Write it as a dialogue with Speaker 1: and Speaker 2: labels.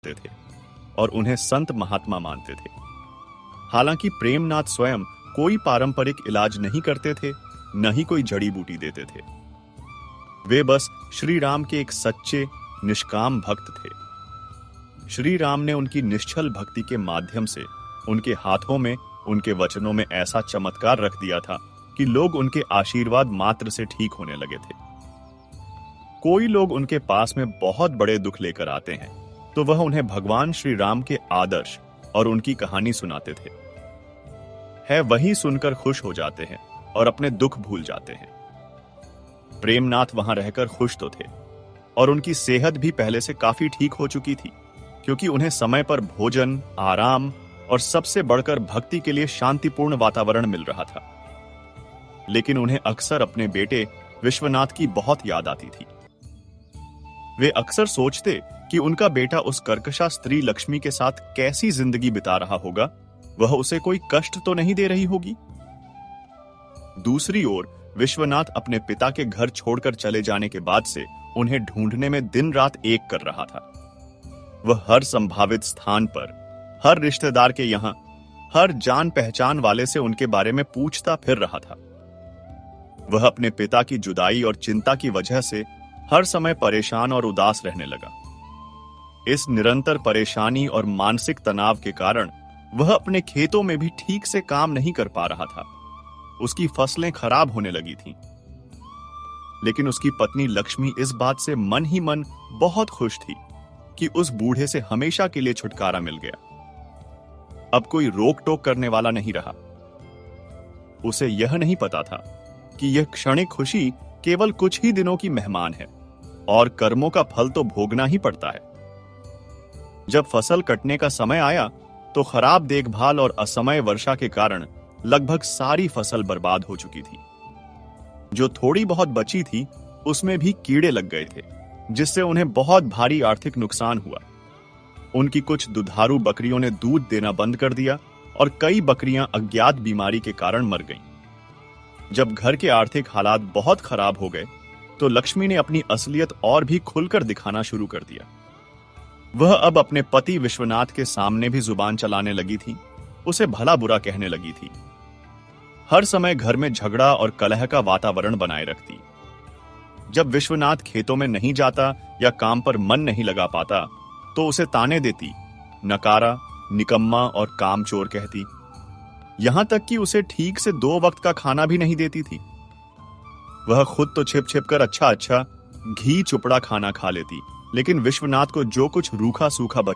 Speaker 1: करते थे और उन्हें संत महात्मा मानते थे। हालांकि प्रेमनाथ स्वयं कोई पारंपरिक इलाज नहीं करते थे, न ही कोई जड़ी बूटी देते थे। वे बस श्री राम के एक सच्चे निष्काम भक्त थे। श्री राम ने उनकी निश्चल भक्ति के माध्यम से उनके हाथों में, उनके वचनों में ऐसा चमत्कार रख दिया था कि लोग उनके आशीर्वाद मात्र से ठीक होने लगे थे। कोई लोग उनके पास में बहुत बड़े दुख लेकर आते हैं तो वह उन्हें भगवान श्री राम के आदर्श और उनकी कहानी सुनाते थे। है वही सुनकर खुश हो जाते हैं और अपने दुख भूल जाते हैं। प्रेमनाथ वहां रहकर खुश तो थे और उनकी सेहत भी पहले से काफी ठीक हो चुकी थी, क्योंकि उन्हें समय पर भोजन, आराम और सबसे बढ़कर भक्ति के लिए शांतिपूर्ण वातावरण मिल रहा था। लेकिन उन्हें अक्सर अपने बेटे विश्वनाथ की बहुत याद आती थी। वे अक्सर सोचते कि उनका बेटा उस कर्कशा स्त्री लक्ष्मी के साथ कैसी जिंदगी बिता रहा होगा, वह उसे कोई कष्ट तो नहीं दे रही होगी। दूसरी ओर विश्वनाथ अपने पिता के घर छोड़कर चले जाने के बाद से उन्हें ढूंढने में दिन रात एक कर रहा था। वह हर संभावित स्थान पर, हर रिश्तेदार के यहां, हर जान पहचान वाले से उनके बारे में पूछता फिर रहा था। वह अपने पिता की जुदाई और चिंता की वजह से हर समय परेशान और उदास रहने लगा। इस निरंतर परेशानी और मानसिक तनाव के कारण वह अपने खेतों में भी ठीक से काम नहीं कर पा रहा था। उसकी फसलें खराब होने लगी थीं। लेकिन उसकी पत्नी लक्ष्मी इस बात से मन ही मन बहुत खुश थी कि उस बूढ़े से हमेशा के लिए छुटकारा मिल गया। अब कोई रोक टोक करने वाला नहीं रहा। उसे यह नहीं पता था कि यह क्षणिक खुशी केवल कुछ ही दिनों की मेहमान है और कर्मों का फल तो भोगना ही पड़ता है। जब फसल कटने का समय आया तो खराब देखभाल और असमय वर्षा के कारण लगभग सारी फसल बर्बाद हो चुकी थी। जो थोड़ी बहुत बची थी उसमें भी कीड़े लग गए थे, जिससे उन्हें बहुत भारी आर्थिक नुकसान हुआ। उनकी कुछ दुधारू बकरियों ने दूध देना बंद कर दिया और कई बकरियां अज्ञात बीमारी के कारण मर गईं। जब घर के आर्थिक हालात बहुत खराब हो गए तो लक्ष्मी ने अपनी असलियत और भी खुलकर दिखाना शुरू कर दिया। वह अब अपने पति विश्वनाथ के सामने भी जुबान चलाने लगी थी, उसे भला बुरा कहने लगी थी। हर समय घर में झगड़ा और कलह का वातावरण बनाए रखती। जब विश्वनाथ खेतों में नहीं जाता या काम पर मन नहीं लगा पाता तो उसे ताने देती, नकारा, निकम्मा और कामचोर कहती। यहां तक कि उसे ठीक से 2 वक्त का खाना भी नहीं देती थी। वह खुद तो छिप छिप कर अच्छा घी चुपड़ा खाना खा लेती, लेकिन विश्वनाथ को जो कुछ रूखा सूखा